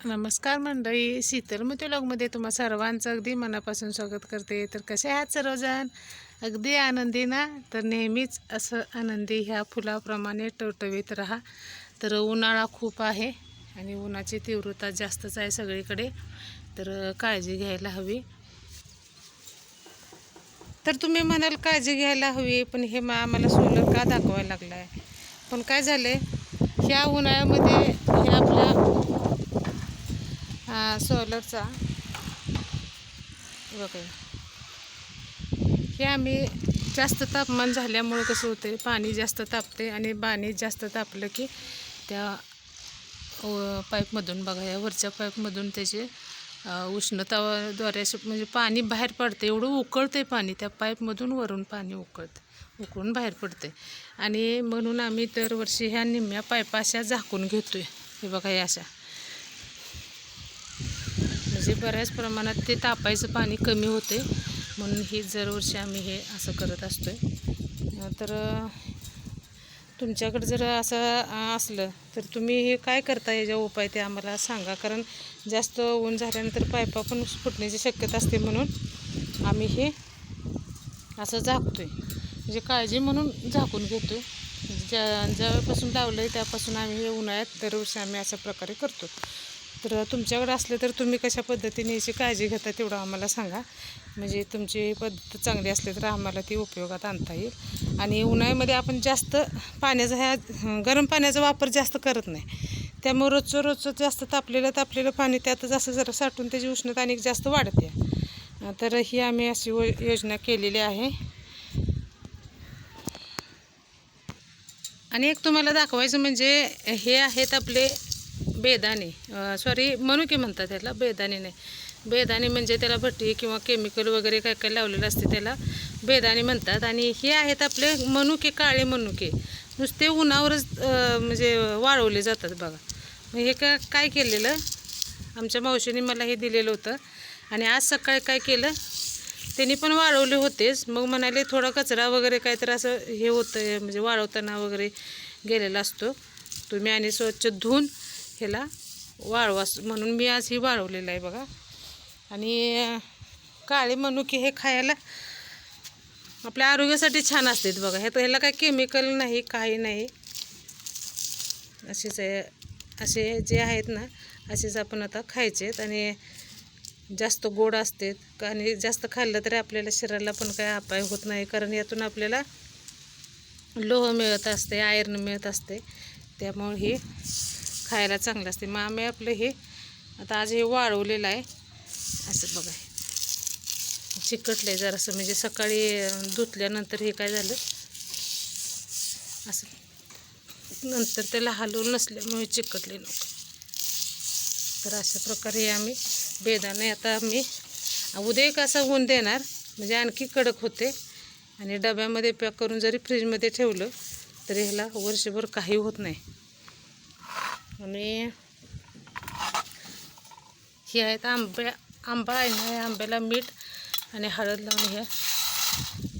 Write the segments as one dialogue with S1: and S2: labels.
S1: नमस्कार मंडळी, शीतल मोती व्लॉगमध्ये तुम्हा सर्वांचं अगदी मनापासून स्वागत करते. तर कसे आहात सर्वजण? अगदी आनंदी ना? तर नेहमीच असं आनंदी ह्या फुलाप्रमाणे टवटवीत राहा. तर उन्हाळा खूप आहे आणि उन्हाची तीव्रता जास्तच आहे सगळीकडे, तर काळजी घ्यायला हवी. तर तुम्ही म्हणाल काळजी घ्यायला हवी, पण हे आम्हाला सोलर का दाखवायला लागला आहे? पण काय झालं आहे, ह्या उन्हाळ्यामध्ये हे आपल्या सोलरचा बघा, हे आम्ही जास्त तापमान झाल्यामुळं कसं होते, पाणी जास्त तापते आणि पाणी जास्त तापलं की त्या पाईपमधून बघा, या वरच्या पाईपमधून त्याचे उष्णताद्वारे असे म्हणजे पाणी बाहेर पडते. एवढं उकळते पाणी त्या पाईपमधून, वरून पाणी उकळून बाहेर पडते. आणि म्हणून आम्ही दरवर्षी ह्या निम्म्या पाईपा अशा झाकून घेतोय. हे बघा, या अशा म्हणजे बऱ्याच प्रमाणात ते तापायचं पाणी कमी होते, म्हणून ही दरवर्षी आम्ही हे असं करत असतो. तर तुमच्याकडे जर असं असलं तर तुम्ही हे काय करता, याच्या उपाय ते आम्हाला सांगा. कारण जास्त ऊन झाल्यानंतर पाईपा पण फुटण्याची शक्यता असते, म्हणून आम्ही हे असं झाकतो आहे. म्हणजे काळजी म्हणून झाकून घेतो आहे. ज्यावेळेपासून लावलं आहे त्यापासून आम्ही हे उन्हाळ्यात दरवर्षी आम्ही अशा प्रकारे करतो. तर तुमच्याकडे असले तर तुम्ही कशा पद्धतीने याची काळजी घेता तेवढं आम्हाला सांगा. म्हणजे तुमची पद्धत चांगली असली तर आम्हाला ती उपयोगात आणता येईल. आणि उन्हाळ्यामध्ये आपण जास्त पाण्याचा गरम पाण्याचा वापर जास्त करत नाही, त्यामुळे रोजचं जास्त तापलेलं पाणी त्यातच असं जरा साठून त्याची उष्णता अनेक जास्त वाढते. तर ही आम्ही अशी योजना केलेली आहे. आणि एक तुम्हाला दाखवायचं म्हणजे हे आहेत आपले बेदाणे, सॉरी मनुके म्हणतात त्याला, बेदाणे नाही. बेदाणे म्हणजे त्याला भट्टी किंवा केमिकल वगैरे काय काय लावलेलं असते, त्याला बेदाणे म्हणतात. आणि हे आहेत आपले मनुके, काळे मनुके, नुसते उन्हावरच म्हणजे वाळवले जातात बघा. मग हे काय केलेलं, आमच्या मावशीने मला हे दिलेलं होतं. आणि आज सकाळी काय केलं, त्यांनी पण वाळवले होतेच. मग म्हणाले थोडा कचरा वगैरे काय तर असं हे होतं, म्हणजे वाळवताना वगैरे गेलेला असतो, तुम्ही आणि स्वच्छ धुवून ह्याला वाळवा, म्हणून मी आज ही वाळवलेलं आहे बघा. आणि काळे मनुके हे खायला आपल्या आरोग्यासाठी छान असतात बघा. ह्याला काही केमिकल नाही, काही नाही, असेच आहे. असे जे आहेत ना, असेच आपण आता खायचे आहेत. आणि जास्त गोड असतात आणि जास्त खाल्लं तरी आपल्याला शरीराला पण काही अपाय होत नाही, कारण यातून आपल्याला लोह मिळत असते, आयर्न मिळत असते, त्यामुळे हे खायला चांगलं असते. मग आम्ही आपलं हे आता आज हे वाळवलेलं आहे. असं बघा, चिकटलं आहे जरासं, म्हणजे सकाळी धुतल्यानंतर हे काय झालं असं, नंतर त्याला हलवून नसल्यामुळे चिकटले नको. तर अशा प्रकारे आम्ही बेदाणे आता आम्ही उद्या एक असं ऊन देणार, म्हणजे आणखी कडक होते. आणि डब्यामध्ये पॅक करून जरी फ्रीजमध्ये ठेवलं तरी ह्याला वर्षभर काही होत नाही. आणि हे आहेत आंबा आहे ना, आंब्याला मीठ आणि हळद लावून हे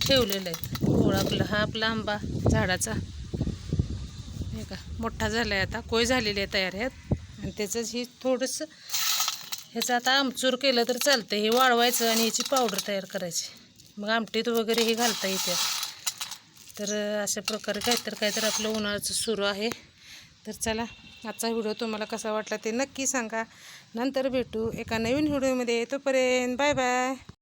S1: ठेवलेलं आहे. गोळ हा आपला आंबा झाडाचा हे का मोठा झाला आहे, आता कोय झालेली आहे तयार ह्यात. आणि त्याचंच ही थोडंसं ह्याचं आता आमचूर केलं तर चालतं. हे वाळवायचं आणि ह्याची पावडर तयार करायची, मग आमटीत वगैरे हे घालता येते. तर अशा प्रकारे काहीतर आपलं उन्हाळ्याचं सुरू आहे. तर चला, आजचा व्हिडिओ तुम्हाला कसा वाटला ते नक्की सांगा. नंतर भेटू एका नवीन व्हिडिओमध्ये. तोपर्यंत बाय बाय.